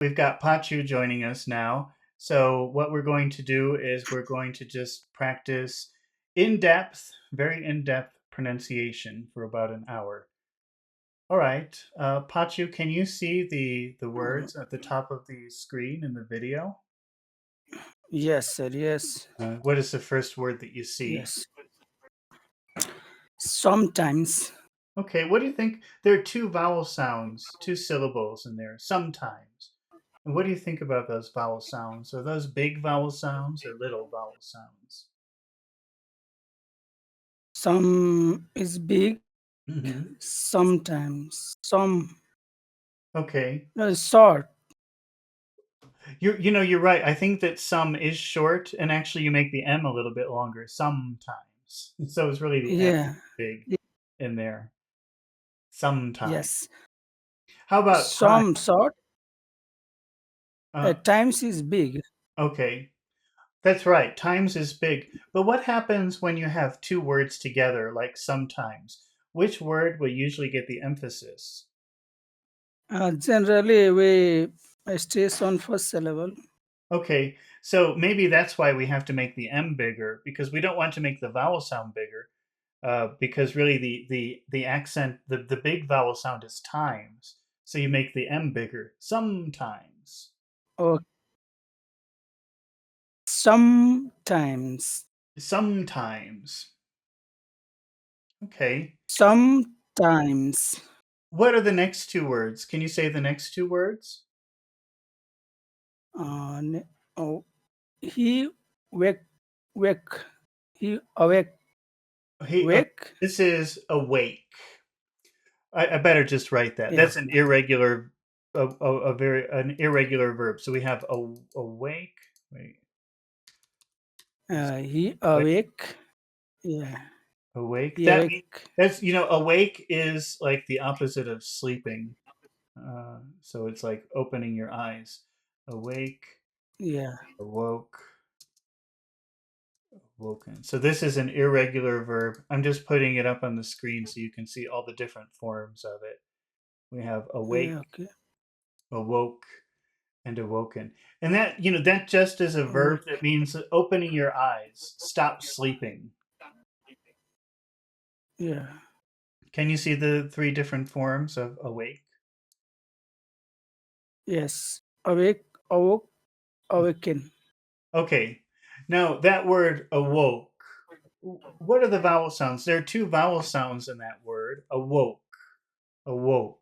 We've got Pachu joining us now. So, what we're going to do is we're going to just practice in depth, very in depth pronunciation for about an hour. All right. Pachu, can you see the Uh, words at the top of the screen in the video? yes, sir. Yes, What is the first word that you see? yes. Sometimes, Okay, what do you think? There are two vowel sounds, two syllables in there, sometimes. And what do you think about those vowel sounds? Are those big vowel sounds or little vowel sounds? some is big. Hmm. Sometimes, some Okay. short. You're right. I think that some is short, and actually you make the M a little bit longer sometimes. So it's really the M Yeah. big y- in there. Sometimes. Yes. How about time? Some short. Uh, Times is big. okay. That's right. Times is big. But what happens when you have two words together, like sometimes? Which word will usually get the emphasis? Generally, we stress on first syllable. Okay, so maybe that's why we have to make the M bigger, because we don't want to make the vowel sound bigger. Because really the accent, the big vowel sound is times. So you make the M bigger. Sometimes. Or sometimes, Sometimes. Okay. sometimes. What are the next two words? Can you say the next two words? Ne- oh, he wake, wake. He awake, Hey, wake. this is awake. I better just write that. Yeah. That's an irregular, a very an irregular verb. So we have awake. Wait, He wait, awake. Yeah. awake. He That means awake. that's awake is like the opposite of sleeping. So it's like opening your eyes. Awake, Yeah. awoke, woken. So this is an irregular verb. I'm just putting it up on the screen so you can see all the different forms of it. We have awake, Yeah. Okay. awoke, and awoken. And that just is a verb Awake. that means opening your eyes, stop sleeping. Yeah. Can you see the three different forms of awake? Yes. Awake. Awoke. Awaken. Okay. Now, that word awoke, what are the vowel sounds? There are two vowel sounds in that word. Awoke. Awoke.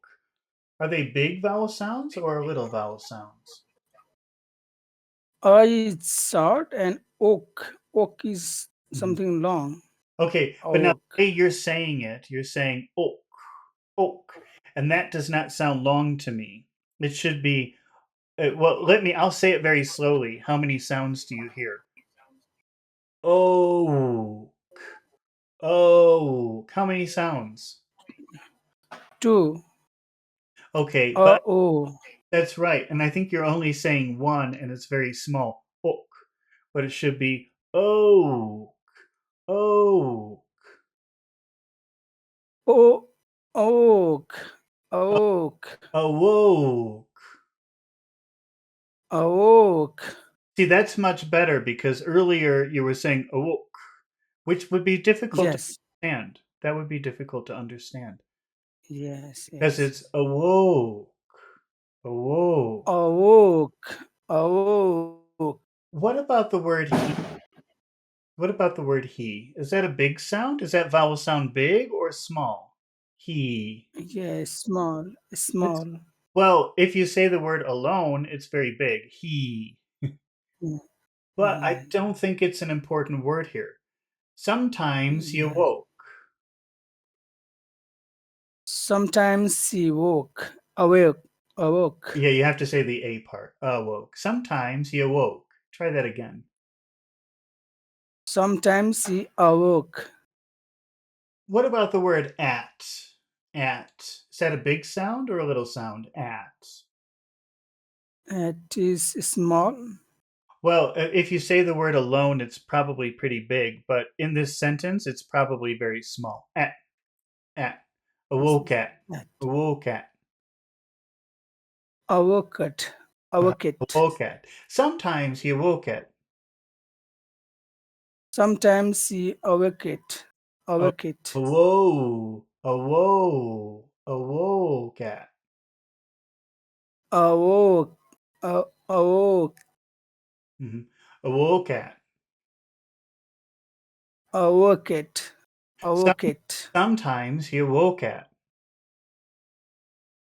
Are they big vowel sounds or little vowel sounds? A is short and oak. Oak is Mhm. something long. Okay, but now Oak. the way you're saying it, you're saying oak, oak, and that does not sound long to me. It should be well, I'll say it very slowly. How many sounds do you hear? Oh, oh. How many sounds? Two. Okay, but Oh. that's right. And I think you're only saying one and it's very small. Oak. But it should be oh, oh, Oh. Oak. Oak. awoke. Awoke. See, that's much better because earlier you were saying awoke, which would be difficult to Yes. understand. That would be difficult to understand Yes. because Yes. it's awoke, awoke. Awoke. Awoke. What about the word he? What about the word he? Is that a big sound? Is that vowel sound big or small? He. Yes. Small. It's Small. well, if you say the word alone, it's very big. He. Yeah. But I Yeah. don't think it's an important word here. Sometimes he Yeah. awoke. Sometimes he woke. Awoke. Awoke. Yeah, you have to say the A part. Awoke. Sometimes he awoke. Try that again. Sometimes he awoke. What about the word at? At. Is that a big sound or a little sound? At. It is small. Well, if you say the word alone, it's probably pretty big, but in this sentence, it's probably very small. At. Yes. Awoke at. That. Awoke at. Awoke. awoke it. Awoke at. Sometimes he awoke at. Sometimes he awoke it. A Awoke it. whoa, a whoa, a whoa cat. Awoke. Awoke. Mm-hmm. A whoa cat. Awoke it. Awoke it. Sometimes he awoke at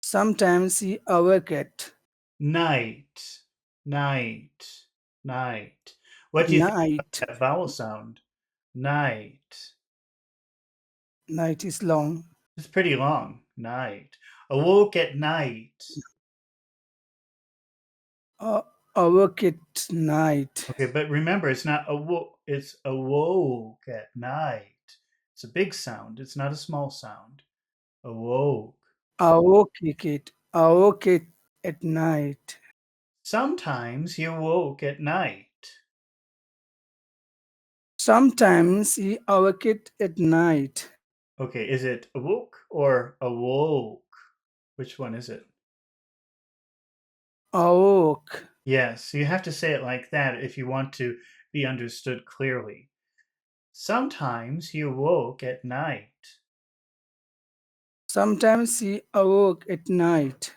Sometimes he awoke it. night, night, night. What do you think Night. of that vowel sound? Night. Night is long. It's pretty long. Night. Awoke at night. Uh, awoke it night. Okay, but remember, it's not awoke. It's awoke at night. It's a big sound. It's not a small sound. Awoke. Awoke it. Awoke it at night. Sometimes he awoke at night. Sometimes he awoke it at night. Okay, is it awoke or awoke? Which one is it? Awoke. Yes, you have to say it like that if you want to be understood clearly. Sometimes he awoke at night. Sometimes he awoke at night.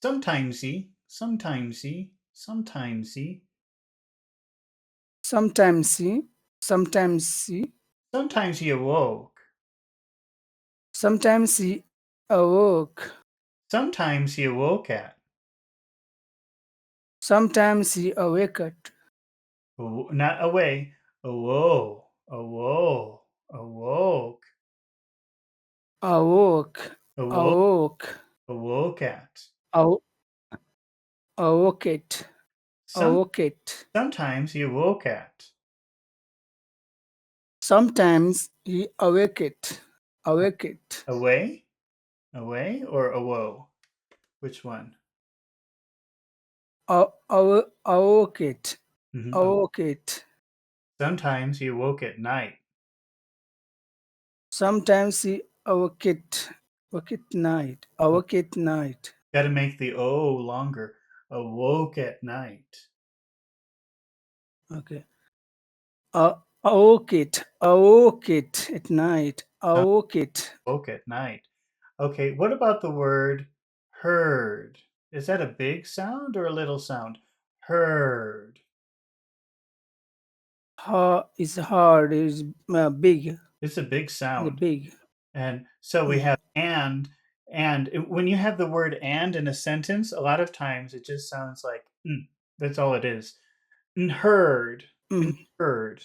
Sometimes he. Sometimes he. Sometimes he. Sometimes he awoke. Sometimes he awoke. Sometimes he awoke at. Sometimes he awaked. Not away. Awoe. Awoe. Awoke. Awoke. Awoke. Awoke. Awoke at. Aw- awoke it. Some, Awoke it. sometimes he awoke at. Sometimes he awake it. Awake it. Away? Away or awoe? Which one? Awoke it. Mhm. Awoke it. Sometimes he awoke at night. Sometimes he awoke it. Awoke it night. Awoke it night. Got to make the O longer. Awoke at night. Okay. Awoke it. Awoke it at night. Awoke it. Awoke at night. Okay, what about the word heard? Is that a big sound or a little sound? Heard. Is hard. Is big. It's a big Is sound. big. And so we Mm, have when you have the word and in a sentence, a lot of times it just sounds like that's all it is. And heard. And mm. heard.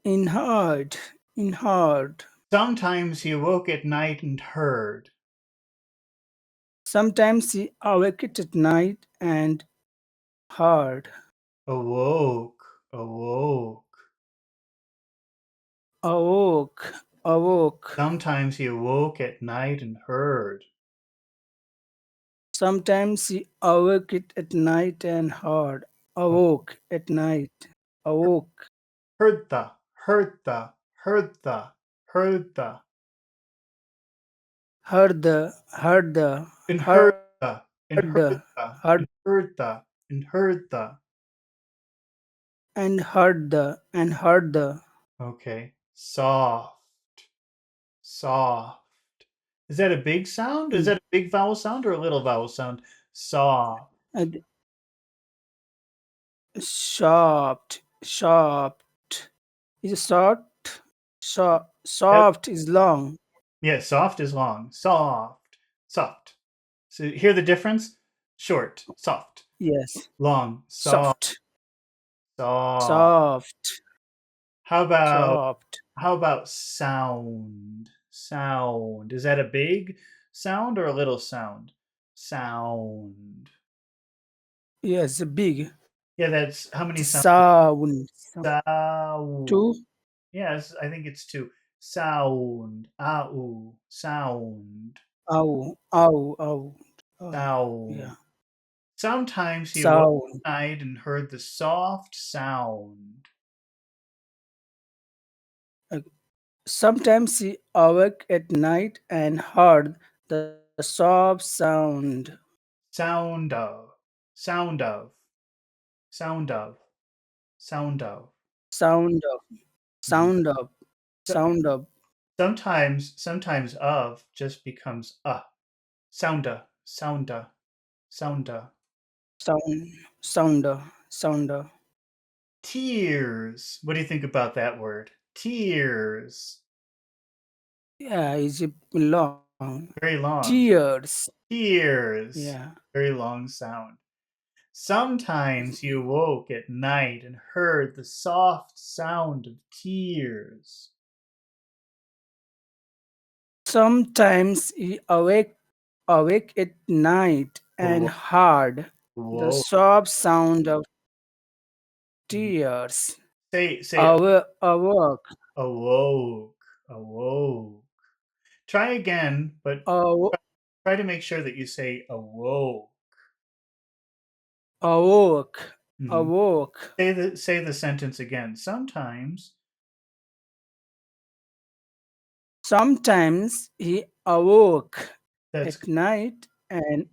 In hard. In hard. Sometimes he awoke at night and heard. Sometimes he awake it at night and hard. Awoke. Awoke. Awoke. Awoke. Sometimes he awoke at night and heard. Sometimes he awoke it at night and hard. Awoke at night. Awoke. Heard the. Heard the. Heard the. Heard the. And heard Heard the. And the, heard the. heard And heard the. And heard the. and heard the. Okay. Soft. Soft. Is that a big sound? Is Mm. that a big vowel sound or a little vowel sound? Soft. And soft, soft is short. Yep. Soft is long. Yeah, soft is long. Soft. Soft. So hear the difference? Short. Soft. Yes, Long. Soft. soft, Soft. soft, How about soft. how about sound? Sound. Is that a big sound or a little sound? Sound. Yes, big Yeah, that's how many sounds? sound. Sound. Two. Yes, I think it's two. Sound. Ow. Sound. Ow, ow, ow. Sound. Yeah, Sometimes he awoke sound. at night and heard the soft sound. Uh, Sometimes he awoke at night and heard the soft sound. sound of, sound of, sound of, sound of. sound of, Mhm. sound of, So- sound of, sometimes of just becomes sounda, sounda, sounda. sound, sounder, sounder. Tears. What do you think about that word? Tears. Yeah, is it long? Very long. Tears. Tears. Yeah. Very long sound. Sometimes you woke at night and heard the soft sound of tears. Sometimes he awake at night and Whoa. heard the Whoa. soft sound of Mhm. tears. Say Awoke, awoke. Awoke. Try again, but awo- try to make sure that you say awoke. awoke, Mhm. awoke. Say the sentence again. Sometimes Sometimes he awoke that's at night and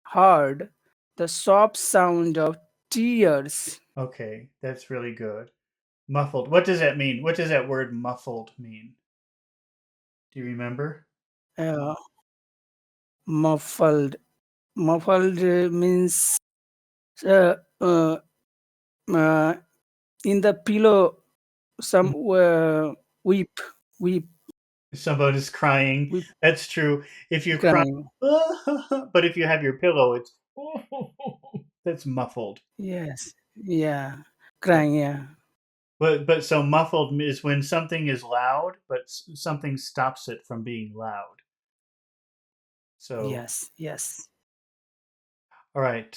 heard the soft sound of tears. okay. That's really good. Muffled. What does that mean? What does that word muffled mean? Do you remember? Uh, muffled. Muffled means uh, uh, uh, in the pillow, some Mm. weep, weep, Somebody's crying. weep, That's true. If you're crying, crying. but if you have your pillow, it's that's muffled. Yes, yeah, So, crying. Yeah, but so muffled is when something is loud, but something stops it from being loud. So, yes, yes. all right,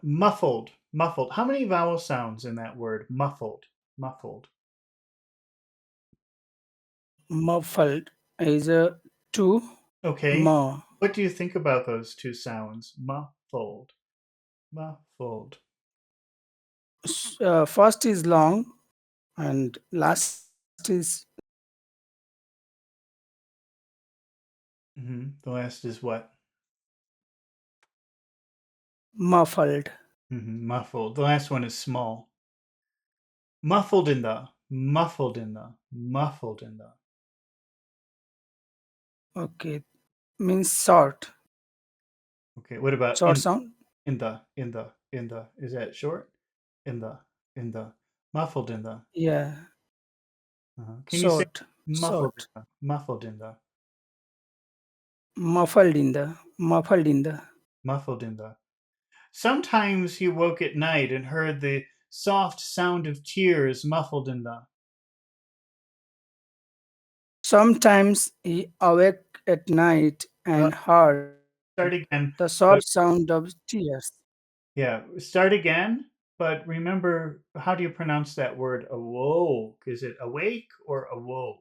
muffled, muffled. How many vowel sounds in that word? Muffled, muffled. Muffled is a two Okay. more. What do you think about those two sounds? Muffled, muffled. First is long and last is The last is what? muffled. Muffled. The last one is small. Muffled in the, muffled in the, muffled in the. Okay, means short, Okay, what about short sound. in the? Is that short? In the, in the, muffled in the. Yeah, Can you say short, muffled in short. the, muffled in the, Muffled in the. muffled in the? Sometimes he woke at night and heard the soft sound of tears muffled in the. Sometimes he awake at night Well, and heard start again, the but soft sound of tears. yeah, start again. But remember, how do you pronounce that word awoke? Is it awake or awoke?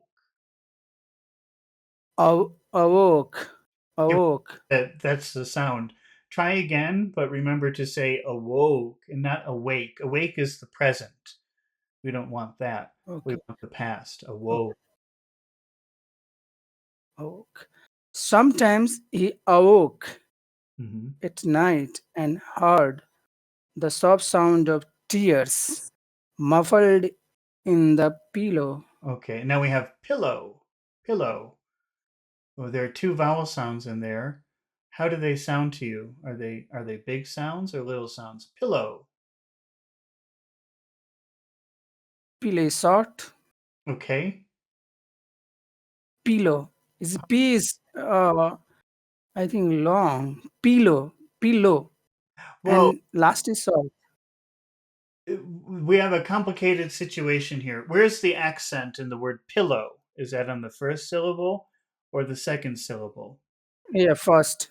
Awoke, Yeah, awoke. that's the sound. Try again, but remember to say awoke and not awake. Awake is the present. We don't want that. We Okay, want the past. okay, Awoke. awoke. Sometimes he awoke hmm at night and heard the soft sound of tears muffled in the pillow. Okay, now we have pillow. Pillow. Oh, there are two vowel sounds in there. How do they sound to you? Are they big sounds or little sounds? Pillow. Pillow is short. Okay. Pillow is P is I think long. Pillow, Well, and last is short. we have a complicated situation here. Where's the accent in the word pillow? Is that on the first syllable or the second syllable? Yeah, first.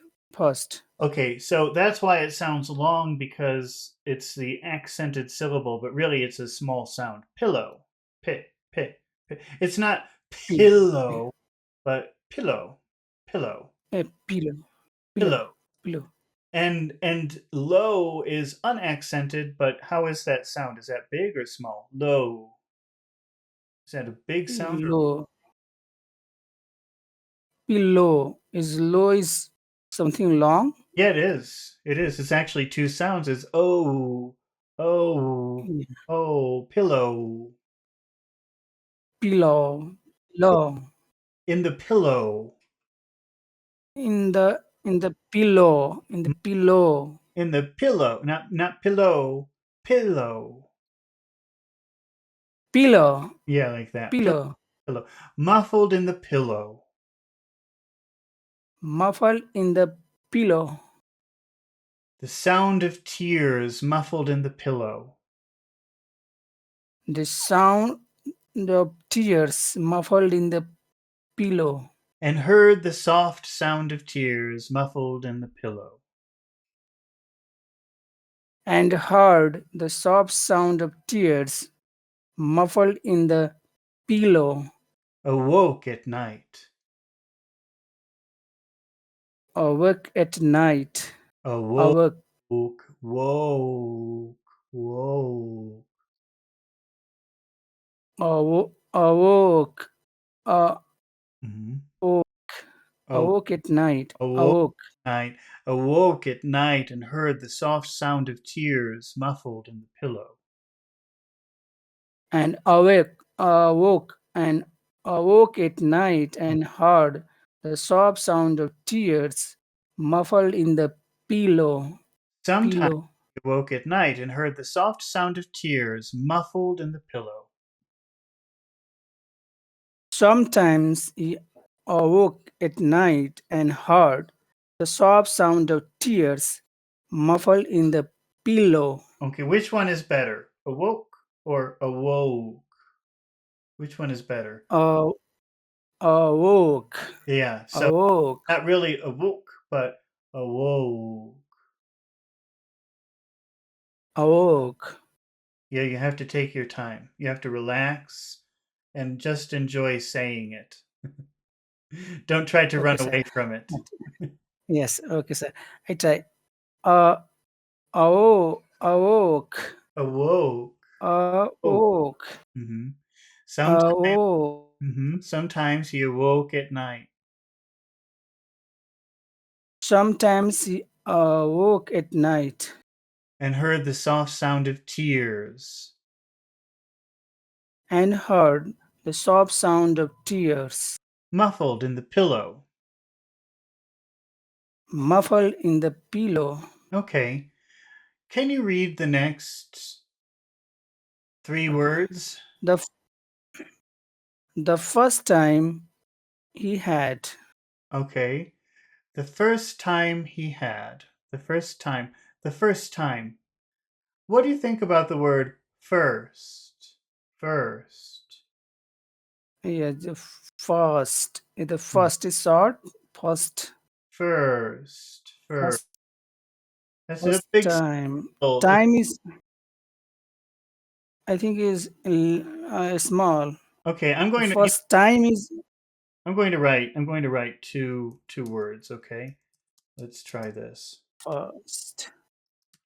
Okay, so that's why it sounds long because it's the accented syllable, but really it's a small sound. Pillow. Pit, pit, pit. It's not Pillow, pillow, but pillow, pillow, pillow, pillow, pillow. pillow. And low is unaccented, but how is that sound? Is that big or small? Low. Is that a big sound or Low, pillow is low is something long. Yeah, it is. It is. It's actually two sounds. It's oh, oh, Yeah. oh, pillow. Pillow, pillow. In the pillow. In the pillow, in the Mm, pillow. in the pillow. Not pillow. Pillow. Pillow, Yeah, like that. pillow. Pillow. Muffled in the pillow. Muffled in the pillow. The sound of tears muffled in the pillow. The sound of tears muffled in the pillow. And heard the soft sound of tears muffled in the pillow. And heard the soft sound of tears muffled in the pillow. Awoke at night. Awake at night. Awoke. Awake. Woke. Woke. Awoke. Mhm. Awoke. Oh, Awoke at night. awoke Awoke. at night. Awoke at night and heard the soft sound of tears muffled in the pillow. And awoke at night and heard the soft sound of tears muffled in the pillow. Sometimes Pillow. he awoke at night and heard the soft sound of tears muffled in the pillow. Sometimes he awoke at night and heard the soft sound of tears muffled in the pillow. Okay, which one is better? Awoke or awoke? Which one is better? Uh, awoke. Yeah, so Awoke. not really awoke, but awoke. Awoke. Yeah, you have to take your time. You have to relax and just enjoy saying it. Don't try to Okay, run sir. away from it. Yes, okay, sir. I try. Uh, awoke. Awoke. Oh. Awoke. hmm Sometimes, Awoke. sometimes he awoke at night Sometimes he awoke at night and heard the soft sound of tears and heard the soft sound of tears muffled in the pillow. muffled in the pillow. Okay. Can you read the next three Okay. words? The, f- the first time he had, Okay. The first time he had. The first time. The first time. What do you think about the word first? First. yeah, the first is short, first, First. First. first, That's a first big time. syllable. Time is, I think, is small. Okay, The first time is I'm going to write two words, okay? Let's try this. first,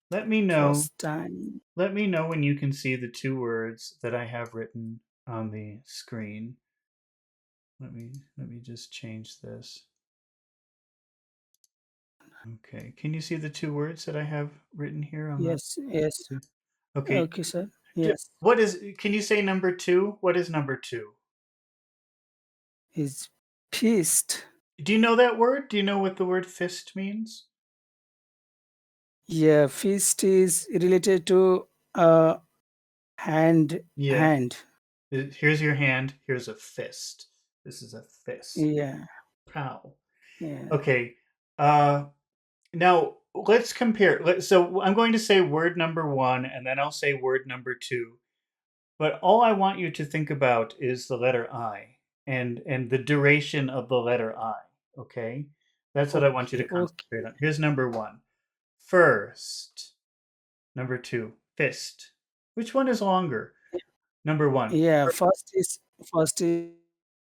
Let me know first time. let me know when you can see the two words that I have written on the screen. Let me just change this. Okay. Can you see the two words that I have written here on the Yes, yes. Okay. Okay, sir. Yes, What is can you say number 2? What is number 2? is pissed. Do you know that word? Do you know what the word fist means? Yeah, fist is related to uh hand, Yeah. hand. Here's your hand, here's a fist. This is a fist. Yeah, Pow. yeah. Okay. Uh Now let's compare. So I'm going to say word number one, and then I'll say word number two. But all I want you to think about is the letter I and the duration of the letter I. Okay, that's what I want you to Okay, okay. concentrate on. Here's number one. First. Number two. Fist. Which one is longer? Number one. Yeah, first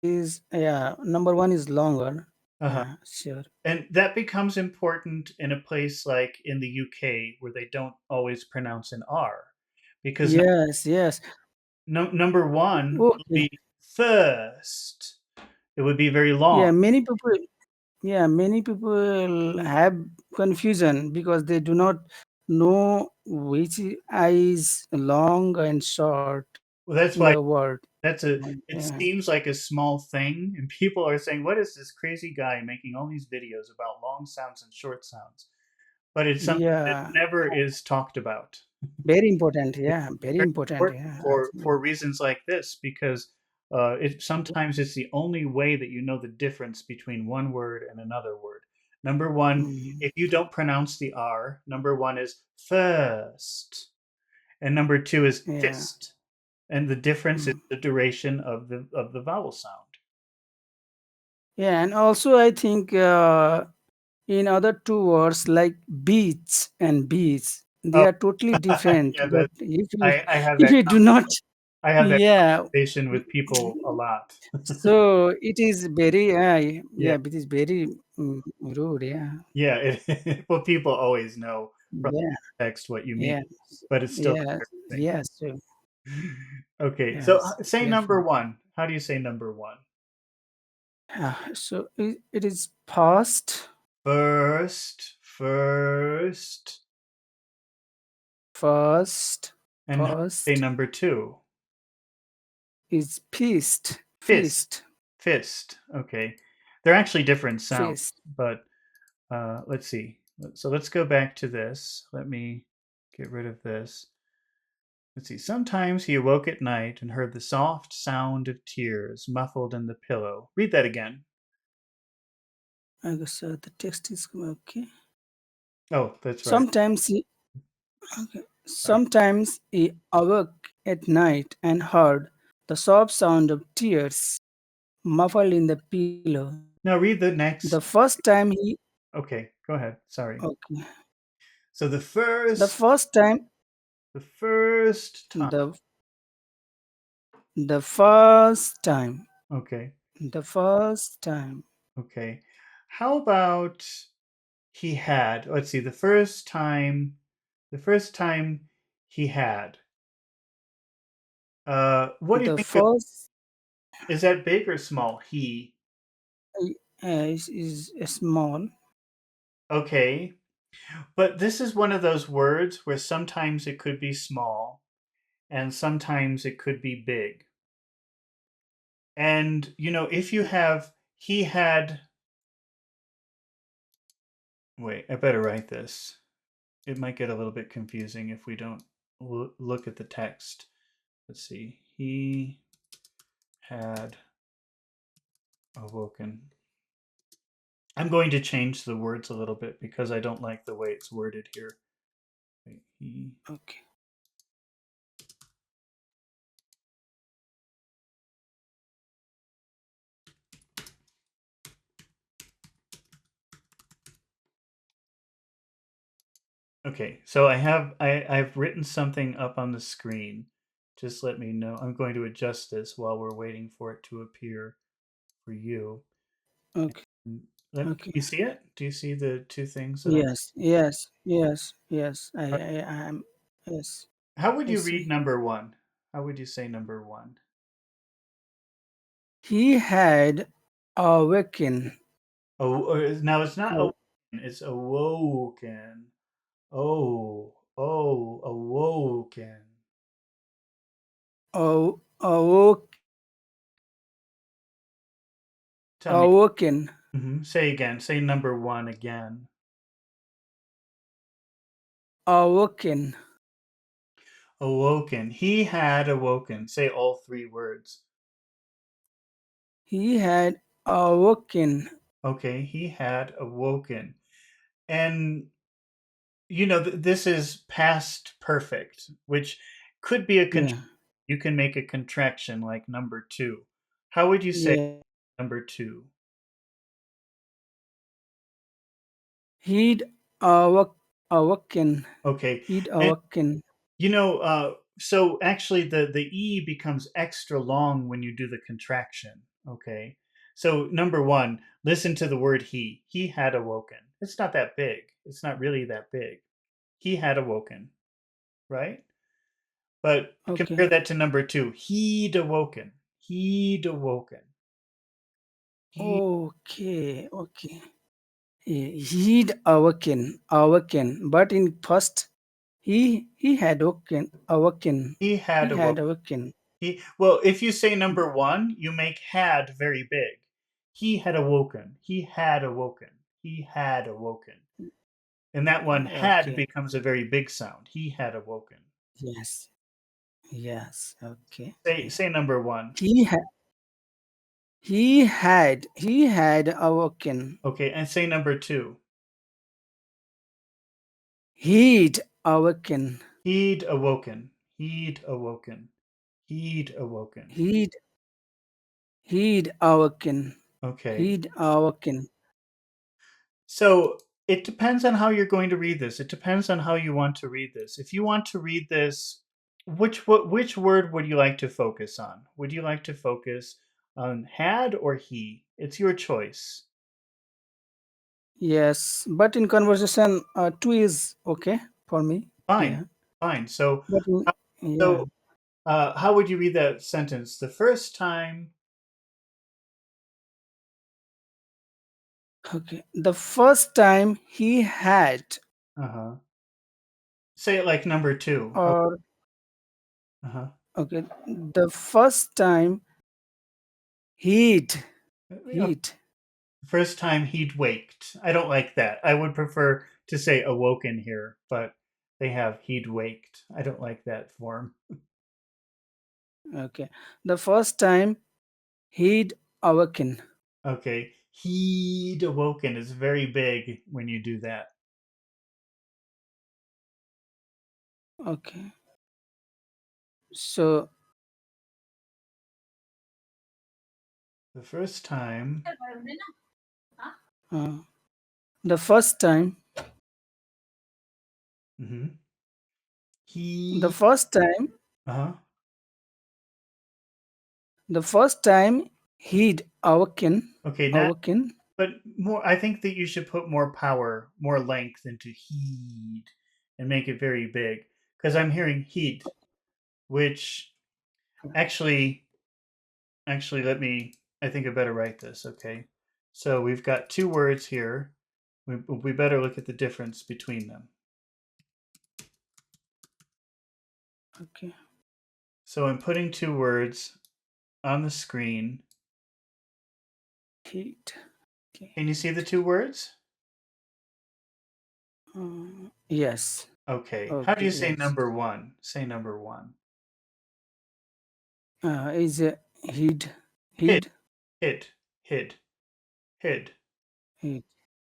is yeah, number one is longer. Uh-huh. Yeah, sure. And that becomes important in a place like in the UK where they don't always pronounce an R because Yes, yes. number one will Okay. be first. It would be very Yeah, long. Yeah, many people have confusion because they do not know which I is long and short Well, that's in the why word. that's a it Yeah, seems like a small thing, and people are saying, "What is this crazy guy making all these videos about long sounds and short sounds?" But it's something that yeah, never is talked about. very important. It's Yeah, very very important. important Yeah, for reasons like this because it sometimes it's the only way that you know the difference between one word and another word. Number one, mm, if you don't pronounce the R, number one is first, and number two is yeah. fist, and the difference is Mm. the duration of the vowel sound. Yeah, and also I think in other two words like beach and beach, they Oh, are totally different. yeah, But if you I have if that you do not, I have that yeah, conversation with people a lot. so it is very, Yeah, yeah, it is very rude. Yeah, yeah. Well, people always know from yeah, text what you mean, yeah, but it's still yes, embarrassing. yes, so, Okay, so yes, say number definitely. one. How do you say number one? So it is past, First, first, first, and how do you say first number two? is feast, Fist, feast, fist. Okay, they're actually different sounds, feast. but let's see. So let's go back to this. Let me get rid of this. Let's see. Sometimes he awoke at night and heard the soft sound of tears muffled in the pillow. Read that again. I guess the text is okay. Oh, that's right. Sometimes he, okay. Sorry. Sometimes he awoke at night and heard the soft sound of tears muffled in the pillow. Now read the The next. first time he, Okay, go ahead. Sorry. okay, So the first time, the first time. the the first time, Okay, the first time, okay. How about he had? Let's see. The first time he had. What do you the think of? first Is that big or small? He. is small. Okay, but this is one of those words where sometimes it could be small and sometimes it could be big. And if you have he had wait, I better write this. It might get a little bit confusing if we don't look at the text. Let's see. He had awoken. I'm going to change the words a little bit because I don't like the way it's worded here. Wait, he. Okay, Okay, so I've written something up on the screen. Just let me know. I'm going to adjust this while we're waiting for it to appear for you. okay, Can you okay. see it? Do you see the two things that I? Yes, yes, yes, yes. I am. Yes, How would I you read see. number one? How would you say number one? He had awakened. Oh, now it's not Oh, awoken, it's awoken. Awoken. awoke, Tell me. awoken, Say again. Say number one again. awoken. Awoken. He had awoken. Say all three words. He had awoken. Okay, he had awoken. And this is past perfect, which could be a Yeah, you can make a contraction like number two. How would you say yeah. number two? He'd awoken. Okay. He'd And awoken. so actually the E becomes extra long when you do the contraction. Okay. So number one, listen to the word he. He had awoken. It's not that big. It's not really that big. He had awoken, right? But compare Okay. that to number two. He'd awoken. He'd awoken. He Okay, okay. He'd awaken, but in first he had awaken, he he had had awoken. awaken. Well, if you say number one, you make had very big. He had awoken. He had awoken. He had awoken. And that one had Okay, becomes a very big sound. He had awoken. yes, yes, okay, Say okay. say number one. He had he had awoken. Okay, and say number two. He'd awaken. He'd awoken. He'd awoken. He'd awoken. He'd he'd awaken. Okay. He'd awaken. So it depends on how you're going to read this. It depends on how you want to read this. If you want to read this, which word would you like to focus on? Would you like to focus on had or he? It's your choice. Yes, but in conversation, two is okay for me. Fine, Yeah, fine. So, but how- yeah, so how would you read that sentence? The first time. okay. The first time he had, Uh huh. Say it like number two. How? or Uh huh. okay, the first time he'd, he'd. First time he'd waked. I don't like that. I would prefer to say awoken here, but they have he'd waked. I don't like that form. Okay, the first time he'd awaken. Okay. He'd awoken is very big when you do that. Okay, so The first time. uh, the first time, Hmm. the He. first time, Uh huh. the first time he'd awaken, Okay. Now, awaken. but more. I think that you should put more power, more length into he'd, and make it very big. Because I'm hearing he'd, which actually let me. I think I better write this. Okay. So we've got two words here. We better look at the difference between them. Okay, So I'm putting two words on the screen. he'd. Okay, Can you see the two words? yes. Okay. How do Okay, you say yes. number one? Say number one. Is he'd, Hid, he'd, hid, hid, hid, he'd,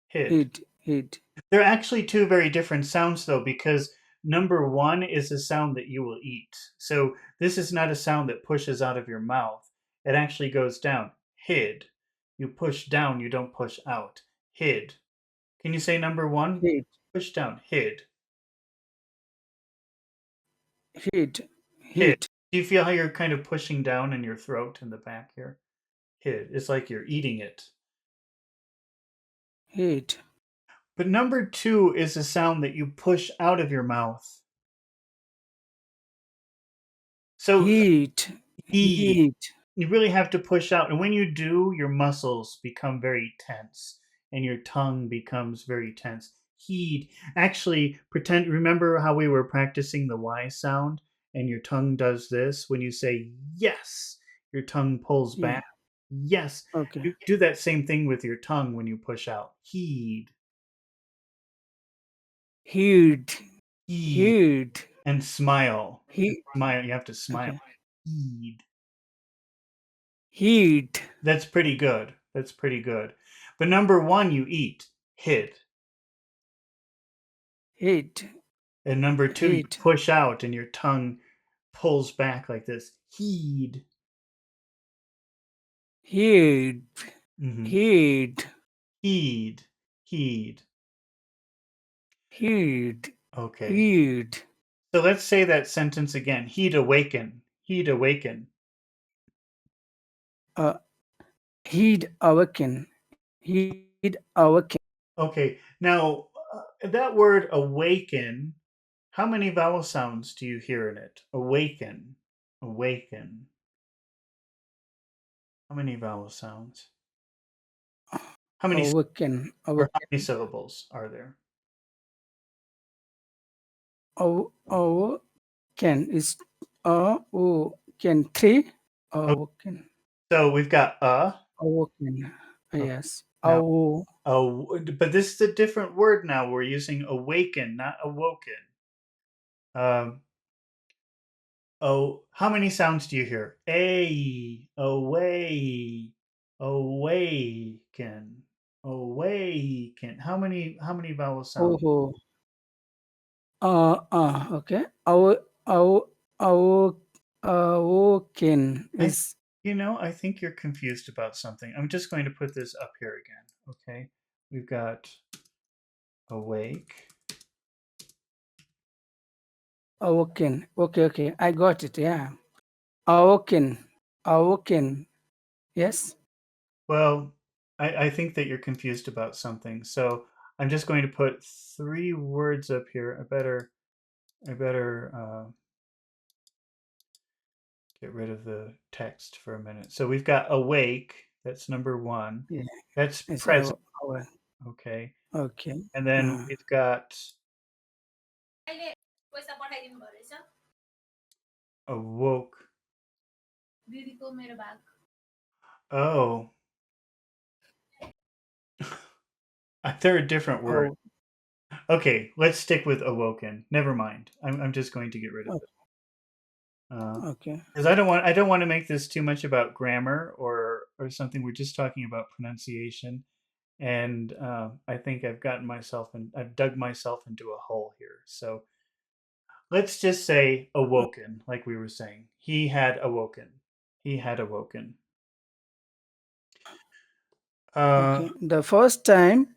hid. he'd. They're actually two very different sounds, though, because number one is a sound that you will eat. So this is not a sound that pushes out of your mouth. It actually goes down. Hid. You push down, you don't push out. Hid. Can you say number one? He'd, Push down. Hid. he'd, Hid. he'd, Do you feel how you're kind of pushing down in your throat in the back here? Hid. It's like you're eating it. he'd, But number two is a sound that you push out of your mouth. So he'd, he, he'd. you really have to push out. And when you do, your muscles become very tense and your tongue becomes very tense. Heed. Actually, remember how we were practicing the Y sound and your tongue does this? When you say yes, your tongue pulls Yeah. back. Yes. Okay. You do that same thing with your tongue when you push out. Heed. He'd, Heed. he'd, And smile. And he. smile. You have to smile. Okay. Heed. He'd, That's pretty good. That's pretty good. But number one, you eat. Hid. he'd, And number two, you he'd, push out and your tongue pulls back like this. Heed. he'd, Hmm. he'd, Heed. Heed. he'd, Okay. he'd. So let's say that sentence again. He'd awaken. He'd awaken. Uh, he'd awaken. He'd awaken. Okay. Now, that word awaken, how many vowel sounds do you hear in it? Awaken. Awaken. How many vowel sounds? How many awoken, or how awoken, many syllables are there? awoken is awoken three, Oh, awoken, so we've got awoken, Okay. yes, Now, but this is a different word now. We're using awaken, not awoken. Um, oh, how many sounds do you hear? A, away, awaken, awaken. How many vowel sounds? oh, okay, awo, awoken I, is I think you're confused about something. I'm just going to put this up here again. Okay, we've got awake. awoken. Okay, okay, I got it. Yeah, awoken, awoken. Yes. Well, I think that you're confused about something. So I'm just going to put three words up here. I better get rid of the text for a minute. So we've got awake. That's number one. Yeah. That's It's present. our Okay. okay. And then we've got awoke. Oh, they're a different word. Oh, Okay, let's stick with awoken. Never mind. I'm just going to get rid of oh, it. Uh, okay. because I don't want to make this too much about grammar or something. We're just talking about pronunciation, and I think I've dug myself into a hole here. So let's just say awoken, like we were saying. He had awoken. He had awoken. Uh, Okay. The first time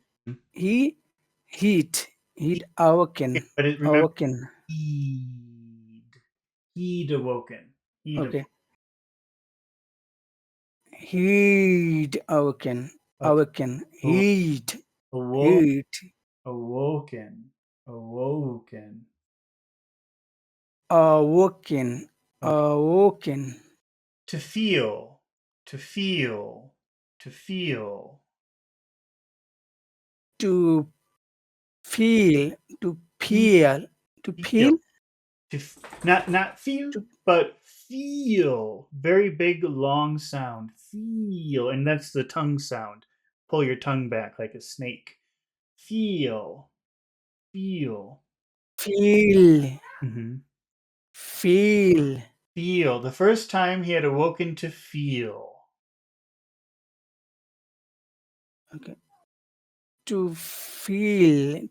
he heat heat awoken but remember, awoken. he'd he'd awoken. He'd Okay. Heat awoken okay. awoken. Heat Awoke, heat awoken, awoken. awoken Okay. awoken. To feel, to feel, to feel, To feel to feel, peel to feel, peel not feel, to but feel. Very big, long sound. Feel, and that's the tongue sound. Pull your tongue back like a snake. Feel, feel. feel hmm feel. Feel. The first time he had awoken to feel. Okay. To feel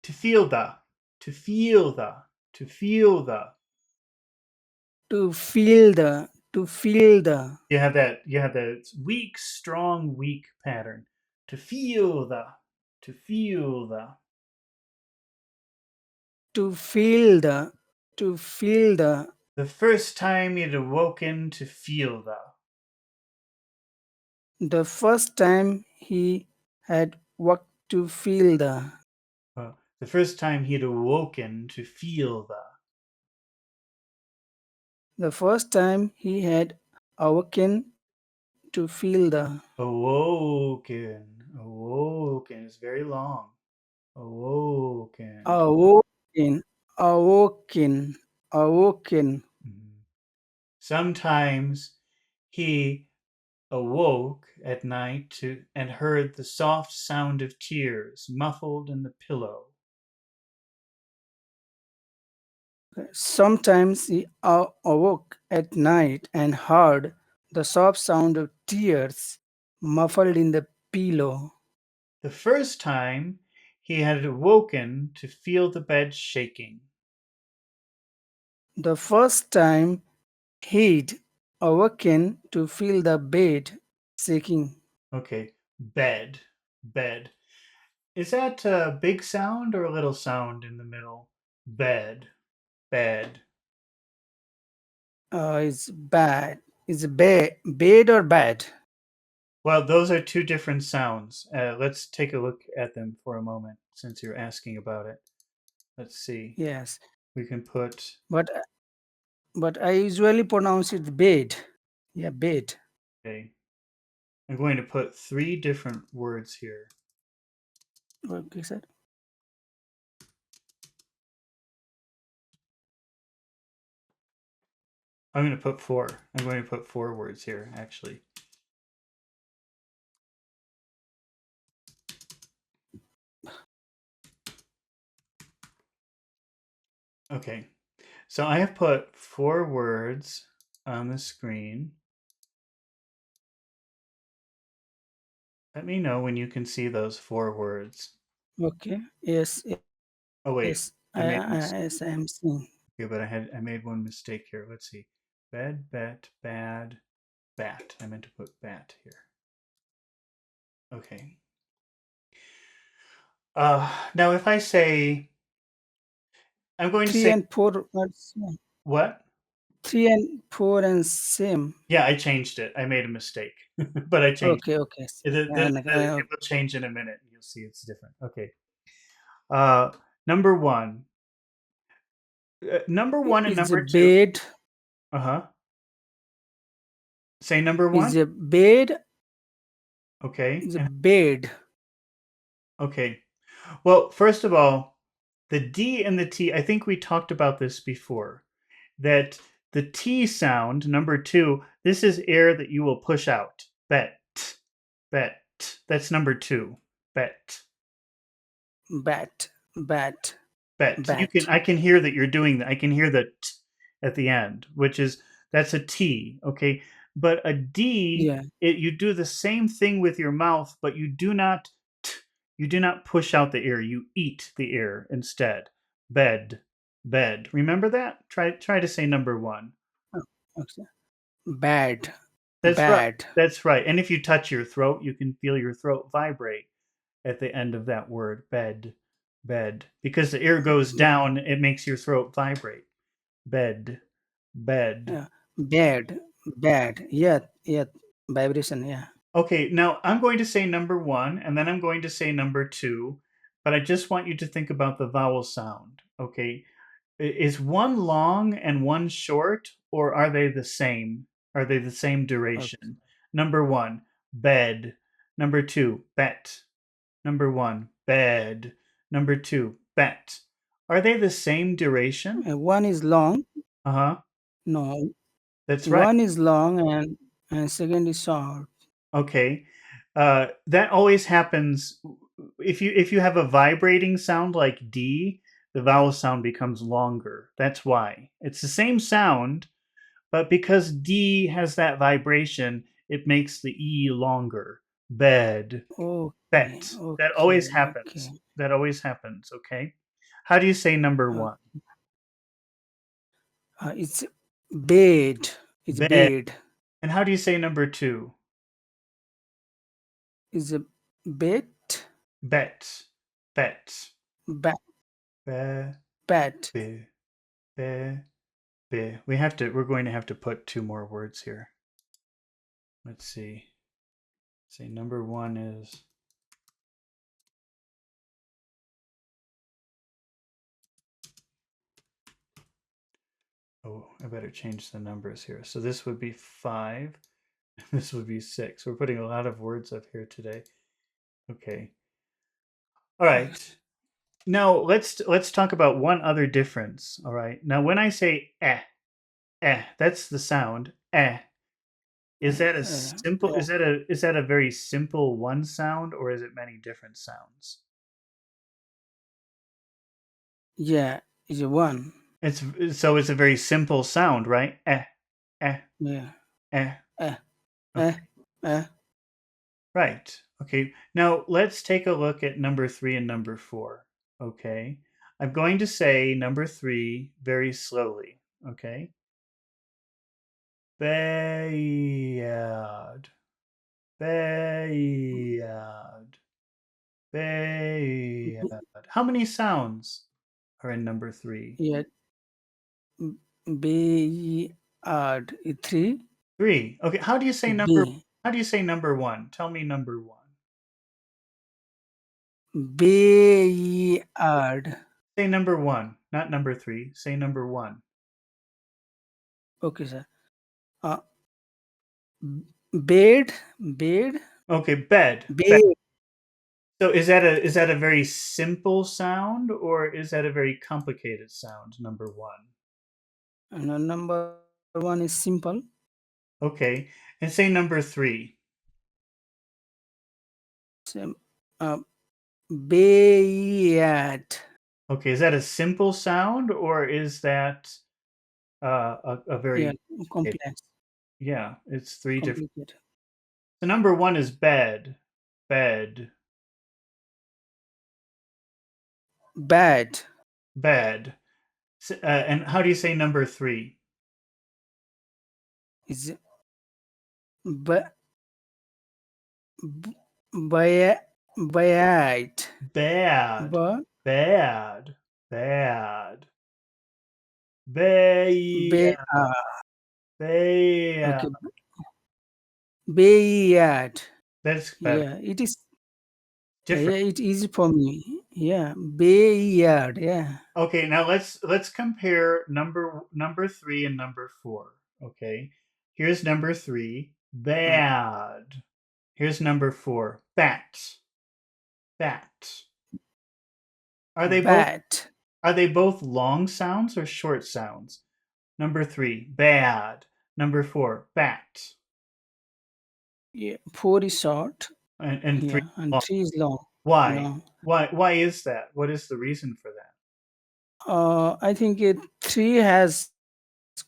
To feel the, to feel the, to feel the. to feel the You have that weak, strong, weak pattern. To feel the, to feel the. to feel the to feel The first time you'd awoken to feel the first time he had walked to feel the first time he'd awoken to feel the first time he had awoken to feel awoken is very long. Awoken. awoken awoken awoken Mhm. Sometimes he awoke at night and heard the soft sound of tears muffled in the pillow. sometimes he awoke at night and heard the soft sound of tears muffled in the pillow. The first time he had awoken to feel the bed shaking. The first time he'd awoken to feel the bed shaking. Okay, bed. Is that a big sound or a little sound in the middle? Bed. It's bad. It's bad or bad? Well, those are two different sounds. Let's take a look at them for a moment since you're asking about it. Let's see. Yes, We can put, but I usually pronounce it bed. Yeah, bed. okay. I'm going to put three different words here. Okay, sir. I'm going to put four. I'm going to put four words here, actually. Okay, so I have put four words on the screen. Let me know when you can see those four words. Okay. Yes. Oh wait, Yes. I made a mistake. Yes. I am seeing. Okay, but I made one mistake here. Let's see. Bed, bet, bad, bat. I meant to put bat here. Okay. Now if I say, I'm going to Three say and four are same. what? 3 and 4 and same. Yeah, I changed it. I made a mistake, but I changed Okay. Okay. it. It will change in a minute. You'll see it's different. Okay. Uh, number one. Number one and Is a number two. bed. Uh huh. Say number Is one. a bed. Okay. Is a And bed. okay. Well, first of all, the D and the T, I think we talked about this before, that the T sound, number two, this is air that you will push out. Bet, bet. That's number two. Bet, Bat. Bat. bet. Bat. I can hear that you're doing that. I can hear the t at the end, which is, that's a T, okay? But a D, Yeah. you do the same thing with your mouth, but t, you do not push out the air. You eat the air instead. Bed, bed. Remember that? Try to say number one. Oh, okay. Bad. That's right. Bad. That's right. And if you touch your throat, you can feel your throat vibrate at the end of that word. Bed, bed. Because the air goes down, it makes your throat vibrate. Bed, bed. Yeah. Bad. Bad. Yeah. Yeah. Vibration. Yeah. Okay, now I'm going to say number one, and then I'm going to say number two, but I just want you to think about the vowel sound. Okay, is one long and one short, or are they the same? Are they the same Okay. duration? Number one, bed. Number two, bet. Number one, bed. Number two, bet. Are they the same duration? One is long. Uh huh. No. That's right. One is long and second is short. Okay. That always happens if you have a vibrating sound like D, the vowel sound becomes longer. That's why. It's the same sound, but because D has that vibration, it makes the E longer. Bed, Okay. bet. That Okay. always Okay. happens. That always happens, okay? How do you say number Uh, 1? it's bed. It's Bed. bed. And how do you say number 2? Is a bet. Bet. Bet. Bat. Be, Bat. be, be. We're going to have to put two more words here. Let's see. Say number 1 is, oh, I better change the numbers here. So this would be 5. This would be 6. We're putting a lot of words up here today. Okay. All right. Now let's talk about one other difference. All right. Now when I say that's the sound eh. Is that a simple? Yeah. Is that a very simple one sound, or is it many different sounds? Yeah. Is a one. It's so it's a very simple sound, right? Eh, Yeah. eh. Eh. Eh. Okay, Eh. right. Okay. Now let's take a look at number 3 and number 4. Okay. I'm going to say number 3 very slowly. Okay. Bad. Bad. Bad. How many sounds are in number 3? Yeah. B. Odd. 3. 3. Okay, B. how do you say number 1? Tell me number 1. B. Odd. Say number 1, not number 3. Say number 1. Okay, sir. Uh, bed, bed, Okay, bed. Bed. bed. So is that a very simple sound or is that a very complicated sound? Number one. And number one is simple. Okay, and say number three. Sim, uh, bed. Okay, is that a simple sound or is that a Yeah, very complicated? complex, Yeah, it's three different. complicated. So number one is bed, bed, Bad bed. And how do you say number three? is ba- b- bad, bad, Bad, ba, bad, bad, bad, bad. bad. Okay, bad. That's better. Yeah, it is. Different. Yeah, it is for me. Yeah, bad. Yeah. Okay, now let's compare number three and number four. Okay, here's number three, Uh, bad. Here's number four, bat, bat. Are they both Bat. are they both long sounds or short sounds? Number three, bad. Number four, bat. Yeah, four is short. And three Yeah, and long. three is long. Why? Long. Why is that? What is the reason for that? I think it three has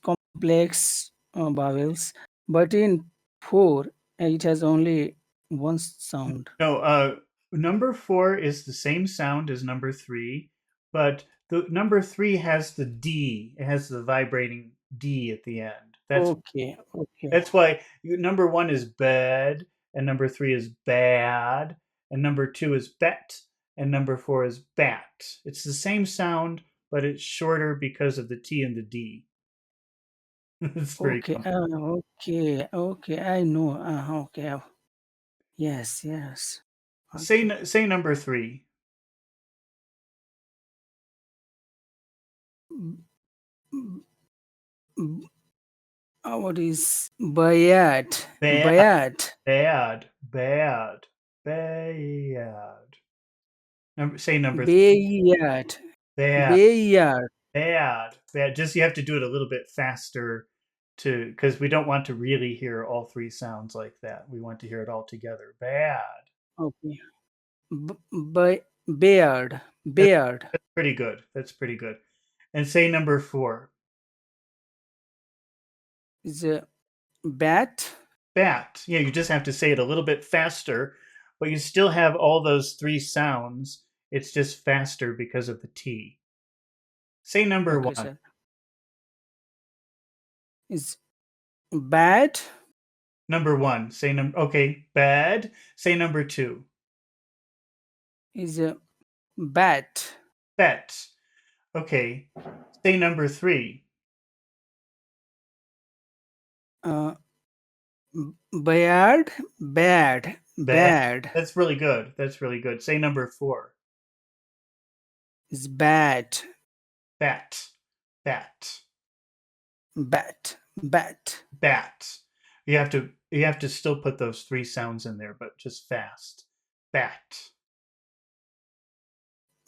complex vowels, but in four it has only one sound. No, number four is the same sound as number three, but the number three has the D. It has the vibrating D at the end. Okay, okay, That's why number one is bed, and number three is bad, and number two is bet, and number four is bat. It's the same sound, but it's shorter because of the T and the D. It's very okay, common. okay, okay. I know. Okay. Yes, yes. Okay. Say number three. B- b- what is bayat? Bad, Bayat. bad, bad, bad. Say number three. Bayat. Bad, Bayat. bad, bad. Just you have to do it a little bit faster to because we don't want to really hear all three sounds like that. We want to hear it all together. Bad. Okay. Beard. That's, Beard that's pretty good. That's pretty good. And say number four. is a bat. Bat. Yeah, you just have to say it a little bit faster, but you still have all those three sounds. It's just faster because of the T. Say number Okay, one. sir. Is bad. Number one. Say number. Okay, bad. Say number two. Is a bat. Bet. Okay. Say number three. Uh, Beard. Bad. Bad. Bad. That's really good. That's really good. Say number four. Is bad. Bat. Bat. Bat. Bat. Bat. You have to still put those three sounds in there, but just fast. Bat.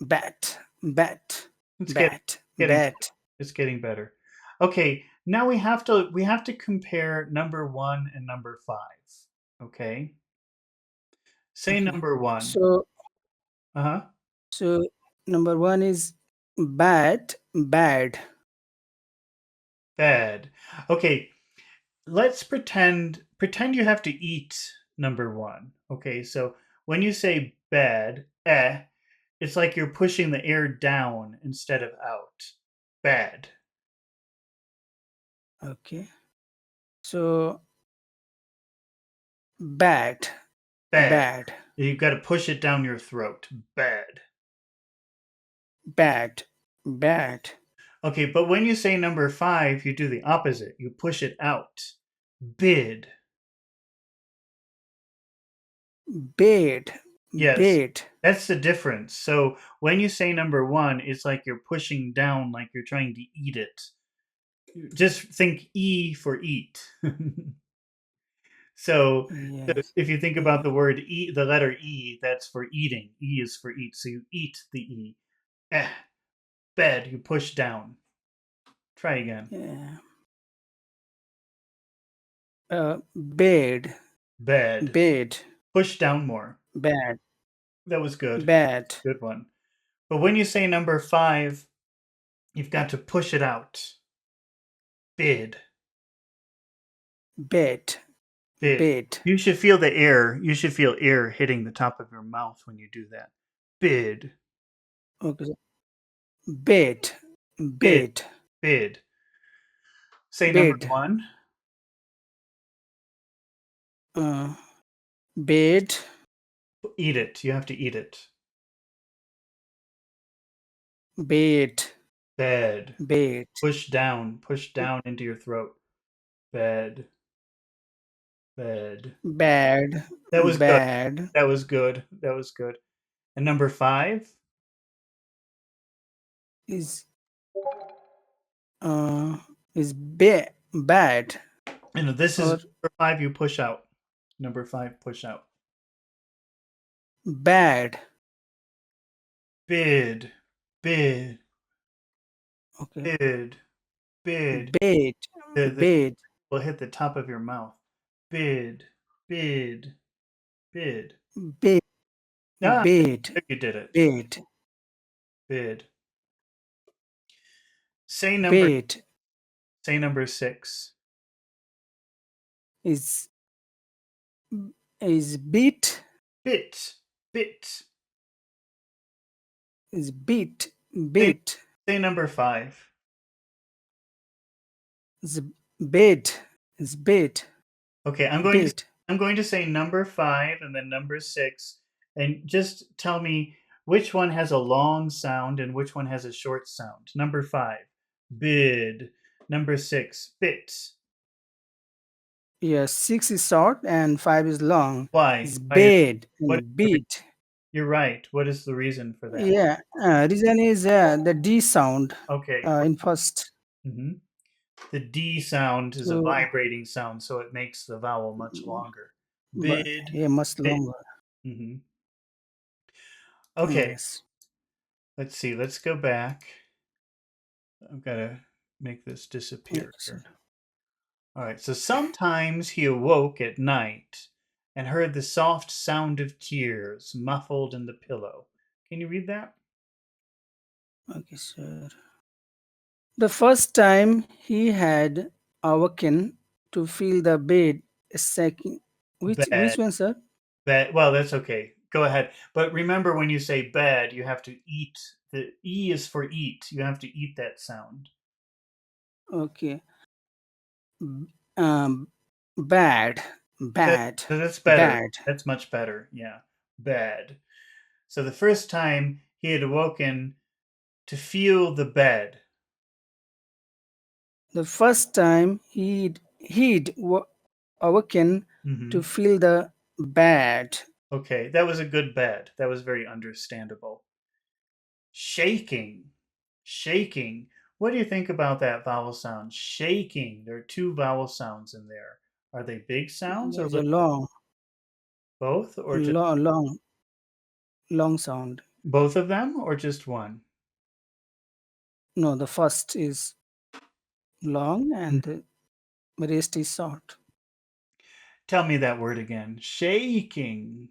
Bat. Bat. It's Bat. getting Bat. it's getting better. Okay, now we have to compare number one and number five. Okay. Say Okay. number one. So Uh-huh. so number one is bat. Bad. Bad. Okay, let's pretend you have to eat number one. Okay, so when you say bad, it's like you're pushing the air down instead of out. Bad. Okay. So bad. Bad. Bad. You've got to push it down your throat. Bad. Bad. Bad. Okay, but when you say number five, you do the opposite. You push it out. Bid. Bed. Yes, Bed. that's the difference. So when you say number one, it's like you're pushing down, like you're trying to eat it. Just think E for eat. So, Yes. if you think about Yeah. the word E, the letter E, that's for eating. E is for eat. So you eat the E. Eh, bed, you push down. Try again. Yeah. Bed. Bed. Bed. Push down more. Bad. That was good. Bad. Good one. But when you say number five, you've got to push it out. Bid. Bed. Bid. Bed. You should feel the air. You should feel air hitting the top of your mouth when you do that. Bid. Okay. Bed. Bid. Bed. Bid. Say number Bed. one. Uh, Bed. Eat it. You have to eat it. Bed. Bed. Bed. Push down. Push down into your throat. Bed. Bed. Bad. That was good. Bad. That was good. That was good. And number five. Is uh is bad This is or number five. You push out. Number five. Push out. bad. Bid. Bid. Okay. Bid. Bid. Bed. The Bed. will hit the top of your mouth. Bid. Bid. Bid. Bed. Ah, Bed. you did it. Bed. Bid. Say number. Bed Say number six. is is bit Bit. Bit. is bit Say, bit say number five. is bed is bit Okay, bit. I'm going to say number five and then number six, and just tell me which one has a long sound and which one has a short sound. Number five, bid. Number six, bit. Yeah, 6 is short and 5 is long. Why? It's Why is bed what is and the beat. You're right. What is the reason for that? Yeah, reason is the D sound Okay. in first. Mhm. The D sound is a So, vibrating sound, so it makes the vowel much longer. but Bid, yeah, much bit. longer. Hmm. Okay, Yes. let's see. Let's go back. I've got to make this Okay, disappear sir. here. All right. So sometimes he awoke at night and heard the soft sound of tears muffled in the pillow. Can you read that? Okay, sir. The first time he had awakened to feel the bed shaking. Which Bad. one, sir? Bad. Well, that's okay. Go ahead. But remember, when you say bad, you have to eat. The E is for eat. You have to eat that sound. Okay. B- Um, bad, That, bad, that's better. bad. That's much better. Yeah. Bad. So the first time he had awoken to feel the bed. The first time awaken to Hmm. feel the bad. Okay, that was a good bed. That was very understandable. Shaking. Shaking. What do you think about that vowel sound? Shaking. There are two vowel sounds in there. Are they big sounds or There's a little? Both or just long, long, long sound. both of them or just one? No, the first is long Mm. and the rest is short. Tell me that word again. Shaking.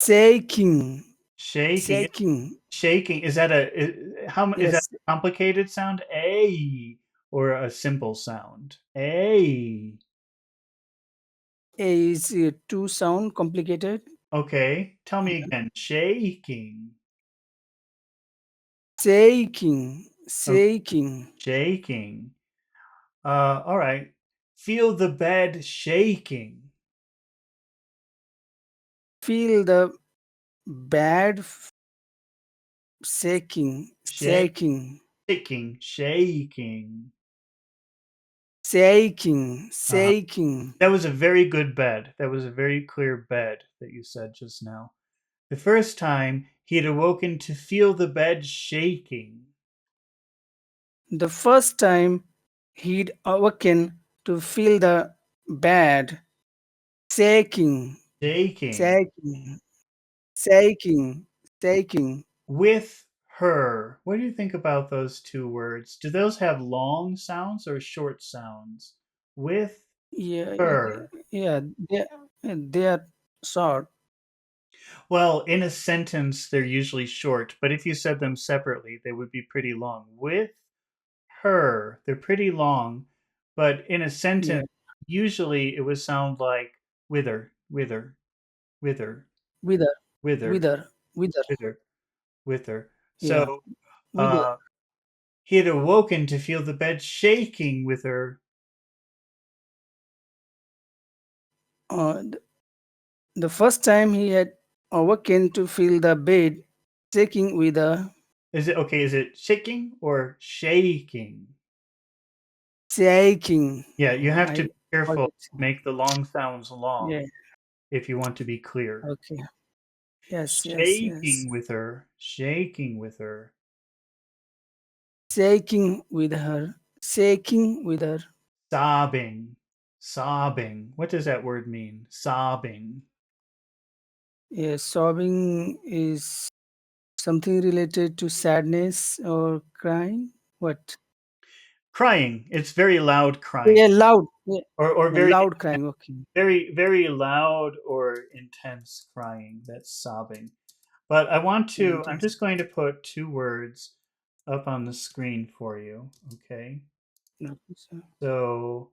Shaking, Shaking. shaking. Shaking. Is that is that Yes, a complicated sound? A or a simple sound? A. A is two sound complicated. Okay. Tell me again. Shaking. Shaking, Okay. shaking. Shaking. All right. Feel the bed shaking. Feel the bad shaking, shaking, Shaking, shaking. shaking, Uh, shaking. that was a very good bed. That was a very clear bed that you said just now. The first time he had awoken to feel the bed shaking. The first time he'd awaken to feel the bed shaking, Shaking. shaking, shaking, shaking. With her. What do you think about those two words? Do those have long sounds or short sounds? With Yeah, her. yeah, they are short. Well, in a sentence, they're usually short, but if you said them separately, they would be pretty long. With her, they're pretty long, but in a Yeah, sentence, usually it would sound like wither, wither, wither, wither, wither, wither, wither. wither, wither. Yeah, So, wither. uh, he had awoken to feel the bed shaking with her. Uh, the first time he had awoken to feel the bed shaking with a Is it okay? Is it shaking or shaking? shaking. Yeah, you have to I be careful. forget. Make the long sounds Yeah. long if you want to be clear. Okay. Yes. Yes. Yes. Shaking with her, shaking with her. Shaking with her. Shaking with her. Sobbing, sobbing. What does that word mean? Sobbing. Yes. Sobbing is something related to sadness or crying. What? Crying. It's very loud crying, Yeah. Loud. Yeah. or Yeah, very, loud crying. Okay. very, very loud or intense crying. That's sobbing. But I'm Intense. just going to put two words up on the screen for you. Okay. Okay, so- So,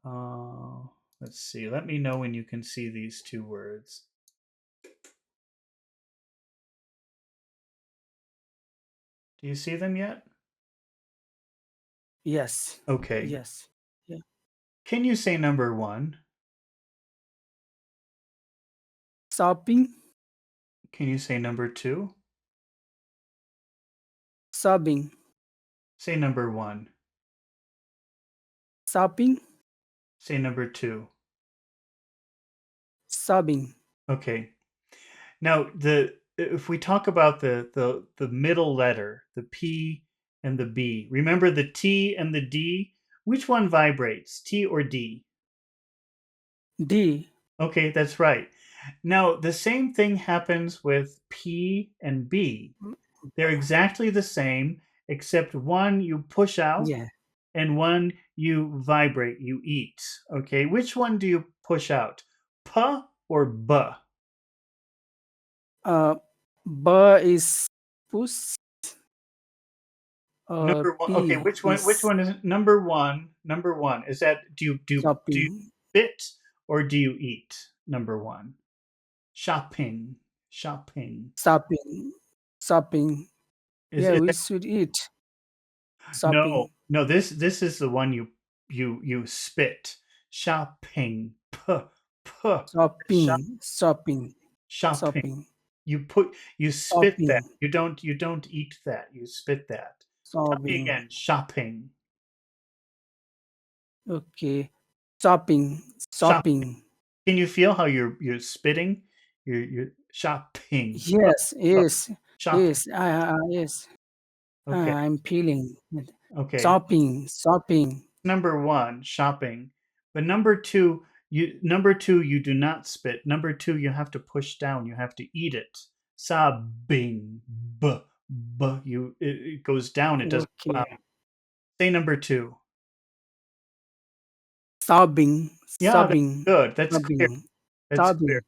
uh, let's see. Let me know when you can see these two words. Do you see them yet? Yes. Okay. Yes. Yeah. Can you say number one? Sobbing. Can you say number two? Sobbing. Say number one. Sobbing. Say number two. Sobbing. Okay. Now, the if we talk about the middle letter, the P and the B, remember the T and the D? Which one vibrates, T or D? D. Okay, that's right. Now, the same thing happens with P and B. They're exactly the same, except one you push out Yeah. and one you vibrate, you eat. Okay, which one do you push out? P or B? Uh, B is push or Number one. Okay, P which is one is number one? Number one. Is that do you shopping. spit or do you eat? Number one. Shopping. Shopping. Shopping. Shopping. Yeah, Is we that should eat no, shopping. no, this is the one you spit. Shopping. P shop Shopping. Shopping. shopping. Shopping. You spit that. Shopping. You don't eat that. You spit that. Tell me Shopping. again. Shopping. Okay. Shopping. Shopping. Shopping. Can you feel how you're spitting? You're shopping. Yes. Uh, Yes. shopping. Yes. Yes. Okay. I'm feeling it. Okay. Shopping. Shopping. Number one, shopping. But number two, you do not spit. Number two, you have to push down. You have to eat it. Sobbing. It goes down. It doesn't go Okay. out. Say number two. Sobbing. Yeah, that's Sobbing. good. That's clear. Sobbing. That's clear.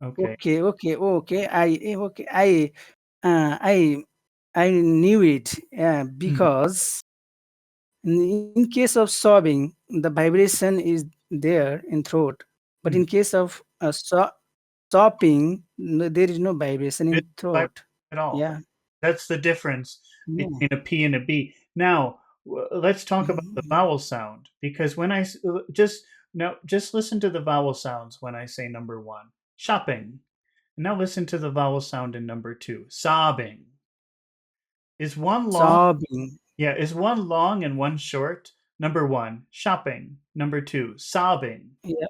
Sobbing. Okay. Okay, okay, okay. I I knew it Mhm. because in case of sobbing, the vibration is there in throat, but Mhm. in case of sobbing, there is no vibration It's in not throat. at all. Yeah, That's the difference yeah. between a P and a B. Now, let's talk about the Mhm. vowel sound because when just listen to the vowel sounds when I say number one, shopping. Now listen to the vowel sound in number two, sobbing. Is one long? Sobbing. Yeah, is one long and one short? Number one, shopping. Number two, sobbing. Yeah,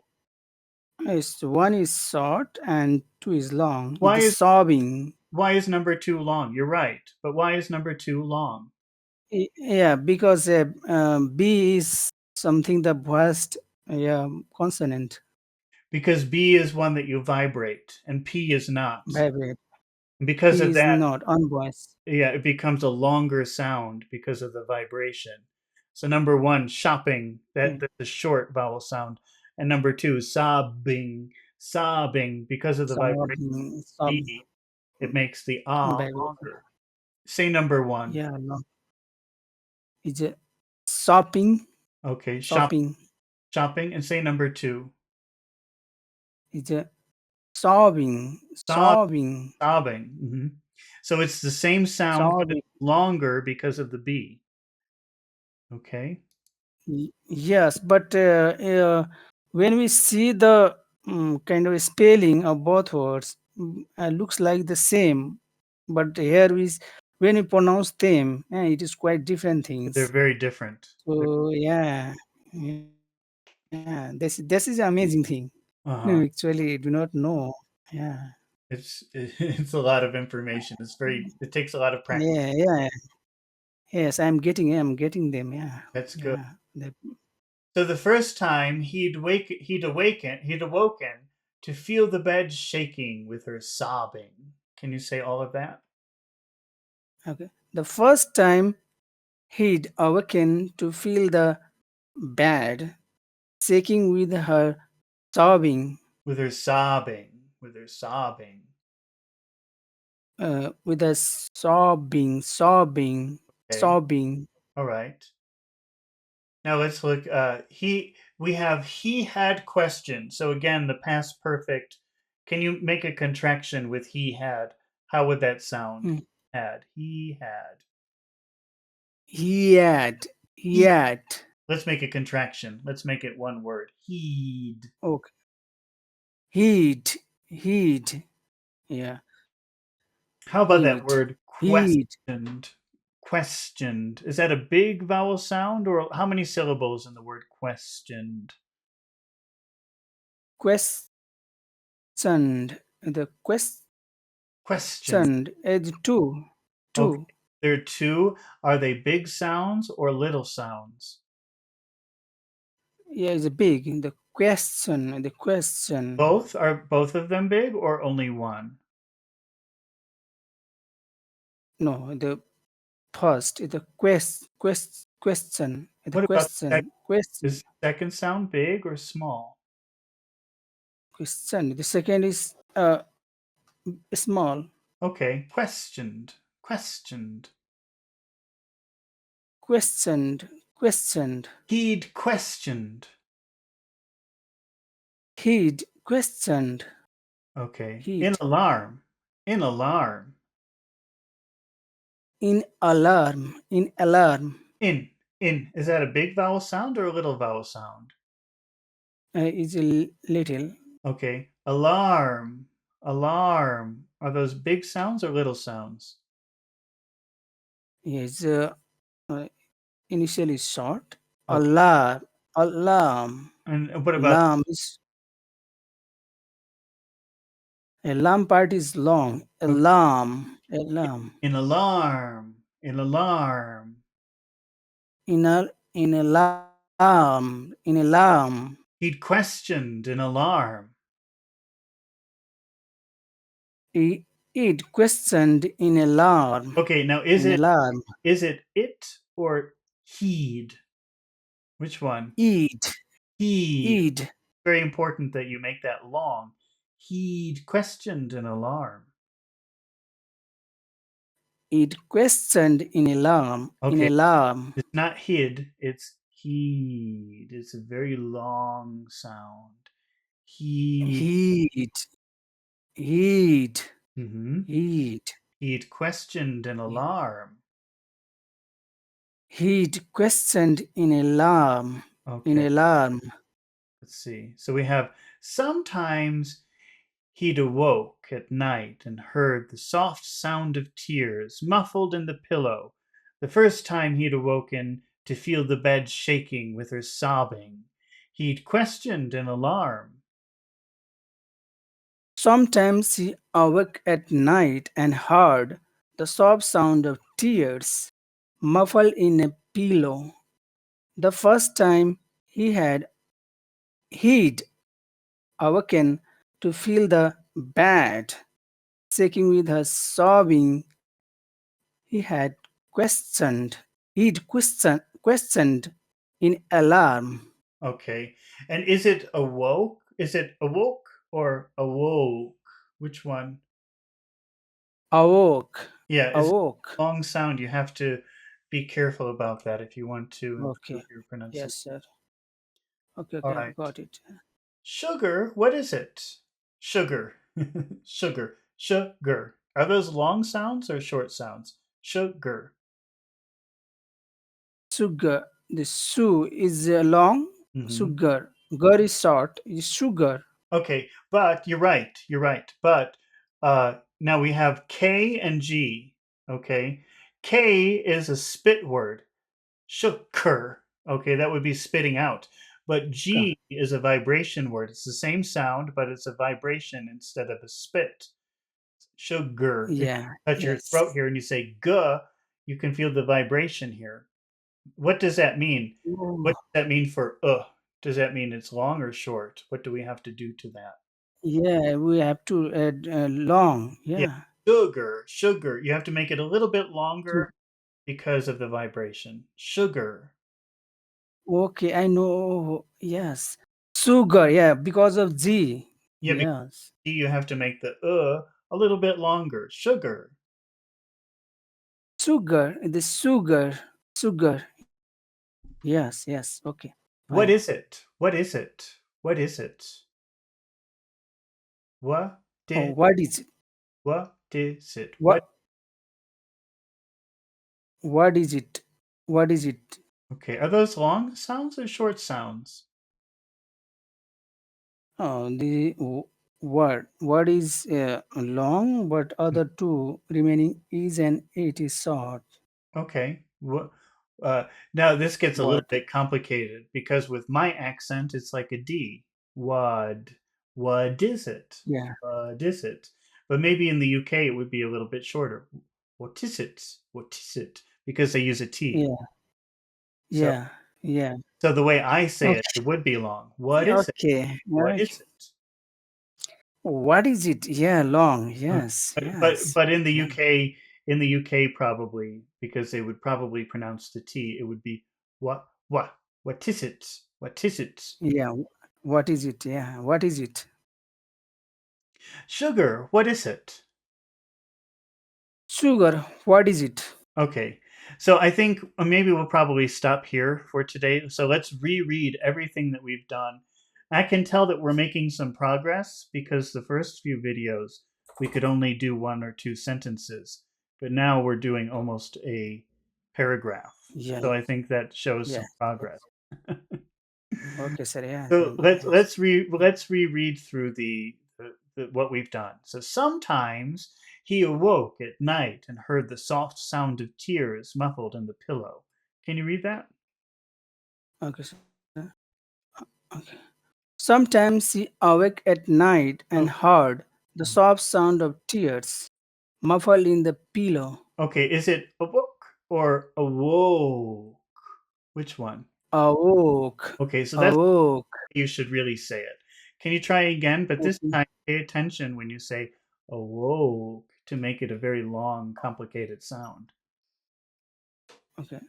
one is short and two is long. It Why is is sobbing. why is number two long? You're right, but why is number two long? Yeah, because B is something the voiced, yeah, consonant. because B is one that you vibrate and P is not. Vibrate. And because P of is that, not unvoiced. yeah, it becomes a longer sound because of the vibration. So number one, shopping, Yeah. that's a short vowel sound. And number two, sobbing, sobbing, because of the vibration Sob, B, it makes the ah vibrate. longer. Say number one. Yeah, no. It's a shopping, Okay, shopping. shopping, and say number two. It's a sobbing, Sob, sobbing, sobbing. So it's the same sound, but it's sobbing. longer because of the B. Okay. Yes, but when we see the kind of spelling of both words, looks like the same, but here when we pronounce them, it is quite different They're things. very different. So yeah, yeah, this is amazing thing. No, Uh-huh. actually, I do not know. Yeah, It's it's a lot of information. It takes a lot of practice. yeah. Yes, I'm getting them. Yeah, That's good. yeah. So the first time he'd awoken to feel the bed shaking with her sobbing. Can you say all of that? Okay. The first time he'd awaken to feel the bed shaking with her sobbing, With her sobbing, with her sobbing. with a Okay. sobbing. All right. Now let's look. He had questioned. So again, the past perfect. Can you make a contraction with he had? How would that sound? Mm. Had. He had. He had, he He. had. Let's make a contraction. Let's make it one word. He'd. Okay. He'd. Yeah. How about that He'd. word He'd. questioned? Questioned. Is that a big vowel sound, or how many syllables in the word questioned? Questioned. The Questioned. questioned is two. Okay. Two. There are two. Are they big sounds or little sounds? Yeah, it's big. The question. The question. Both? Are both of them big or only one? No, the first is the question. The What about the second? question. Question. Is the second sound big or small? Question. The second is small. Okay, questioned. Questioned. Questioned. Questioned. He'd questioned. He'd questioned. Okay. In He'd. alarm. In alarm. In alarm. In alarm. In. In. Is that a big vowel sound or a little vowel sound? Is little. Okay. Alarm. Alarm. Are those big sounds or little sounds? Is uh, initially short. Okay. Alarm. Alarm. And what about Alarm is alarm part is long. okay, Alarm. Alarm. in alarm? In alarm. In alarm. In alarm. He'd questioned in alarm. It questioned in alarm. Okay, now In alarm. is it it or heed? Which one? Eat. Heed. Eat. Very important that you make that long. He'd questioned in alarm. It questioned in alarm. In Okay, alarm. it's not hid, it's heed. It's a very long sound. He. Heat. Heat. Mm-hmm. Heat. He'd questioned in alarm. Heat questioned in alarm. In Okay, alarm. let's see. So we have sometimes he'd awoke at night and heard the soft sound of tears muffled in the pillow. The first time he'd awoken to feel the bed shaking with her sobbing. He'd questioned in alarm. Sometimes he awoke at night and heard the soft sound of tears muffled in a pillow. The first time He had he'd awaken to feel the bed shaking with her sobbing. He had questioned. He'd questioned in alarm. Okay. And is it awoke? Is it awoke or awoke? Which one? Awoke. Yeah, is it Awoke. a long sound? You have to be careful about that if you want to improve Okay. your Yes, pronunciation. sir. Okay, All okay, I've right. got it. Sugar, what is it? Sugar. Sugar. Sugar. Are those long sounds or short sounds? Sugar. Sugar. The su is long. Hmm. Sugar. Gar is short. Is sugar. Okay, but you're right. You're right. But now we have K and G. Okay, K is a spit word. Sugar. Okay, that would be spitting out. But Ka. G is a vibration word. It's the same sound, but it's a vibration instead of a spit. Sugar. If Yeah. you touch your Yes. throat here and you say "guh," you can feel the vibration here. What does that mean? What Oh, does that mean for Does that mean it's long or short? What do we have to do to that? yeah. We have to add long. Yeah, Yeah. sugar, sugar. You have to make it a little bit Su- longer because of the vibration. Sugar. Okay, I know. Yes. Sugar. Yeah, because of G. Yeah, because Yes. you have to make the a little bit longer. Sugar. Sugar. The sugar. Sugar. Yes. Yes. Okay. Fine. What is it? What is it? What is it? What Oh, did what is it? what is it? What? What? What is it? What is it? Okay, are those long sounds or short sounds? Oh, the word. Word is long, but other two remaining is and it is short. Okay. What? Uh, Now this gets a little Word. bit complicated because with my accent, it's like a D. What? What is it? Yeah. What is it? But maybe in the UK it would be a little bit shorter. What is it? What is it? Because they use a T. Yeah. So, Yeah. Yeah. so the way I say it, Okay. it would be long. What is it? Okay. What Okay. is it? What is it? Yeah, long. Okay. Yes. But Yes. but in the Yeah. UK, probably because they would probably pronounce the T, it would be what is it? What is it? Yeah. What is it? Yeah. What is it? Sugar, what is it? Sugar. What is it? Okay. So I think maybe we'll probably stop here for today. So let's reread everything that we've done. I can tell that we're making some progress because the first few videos we could only do one or two sentences, but now we're doing almost a paragraph. Yeah. So I think that shows Yeah. some progress. Okay, sir. Yeah. So Thank you. Yes. let's reread through the what we've done. So sometimes he awoke at night and heard the soft sound of tears muffled in the pillow. Can you read that? Okay, sir. Okay. Sometimes he awake at night and Oh, heard the soft sound of tears muffled in the pillow. okay. Is it awoke or awoke? Which one? Awoke. Okay, so that's Awoke. how you should really say it. Can you try again? But this Okay. time, pay attention when you say awoke to make it a very long, complicated sound. Okay.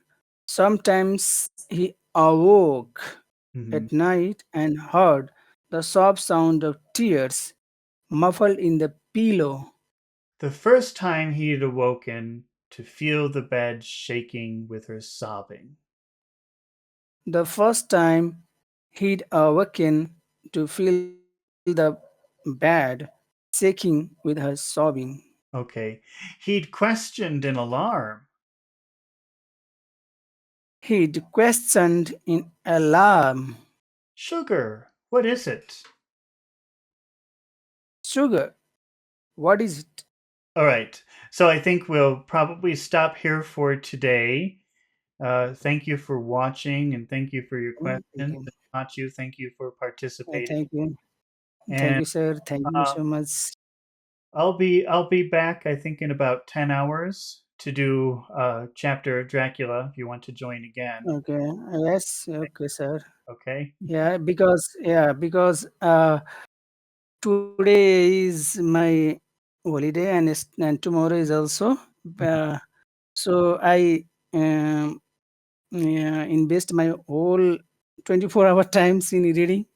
Sometimes he awoke Mhm. at night and heard the soft sound of tears muffled in the pillow. The first time he had awoken to feel the bed shaking with her sobbing. The first time he'd awaken to feel the bed shaking with her sobbing. Okay. He'd questioned in alarm. He'd questioned in alarm. Sugar, what is it? Sugar, what is it? All right. So I think we'll probably stop here for today. Thank you for watching and thank you for your questions. Thank And you. Nachu, thank you for participating. Thank you. Thank And you, sir. Thank you uh, so much. I'll be back I think in about 10 hours to do chapter Dracula if you want to join again. Okay. Yes. Okay, sir. Okay. Yeah, because today is my holiday and tomorrow is also. Mhm. So I invest my whole 24-hour times in reading.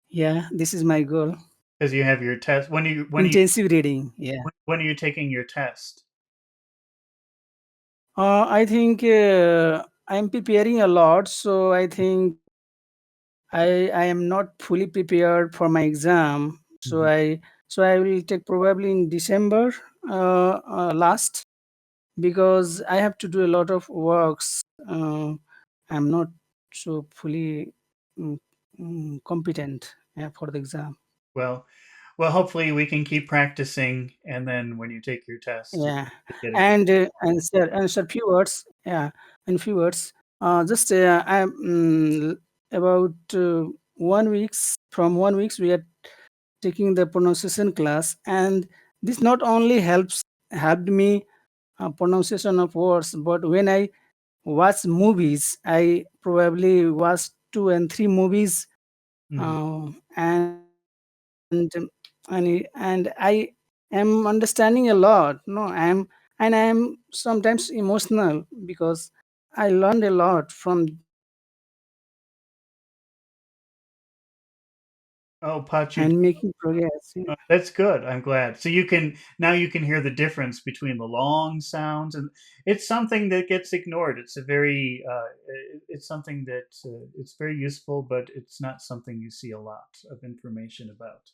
Yeah, this is my goal. Because you have your test. Intensive reading. Yeah. When are you taking your test? I think I'm preparing a lot, so I think I am not fully prepared for my exam. So Mhm. I will take probably in December last, because I have to do a lot of works. I'm not so fully mm, competent, yeah, for the exam. Well, hopefully we can keep practicing, and then when you take your test, Yeah, you get a good. and sir, few words. Yeah, and few words. Just I'm about 1 weeks, from 1 weeks we are taking the pronunciation class, and this not only helped me pronunciation of words, but when I watch movies, I probably watch 2 and 3 movies, Mhm. and and I am understanding a lot. No, I am sometimes emotional because I learned a lot from Oh, Pachu. and making progress. Yeah. That's good. I'm glad. So you can now you can hear the difference between the long sounds, and it's something that gets ignored. It's a very it's something that it's very useful, but it's not something you see a lot of information about.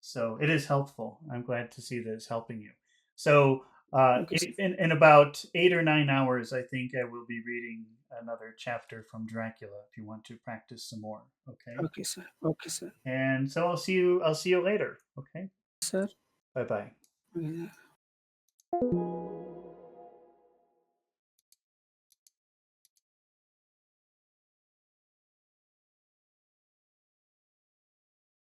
So it is helpful. I'm glad to see that it's helping you. So Okay, sir. in about 8 or 9 hours, I think I will be reading another chapter from Dracula. If you want to practice some more, okay? Okay, sir. Okay, sir. And so I'll see you. I'll see you later. Okay. Sir. Bye bye. Okay.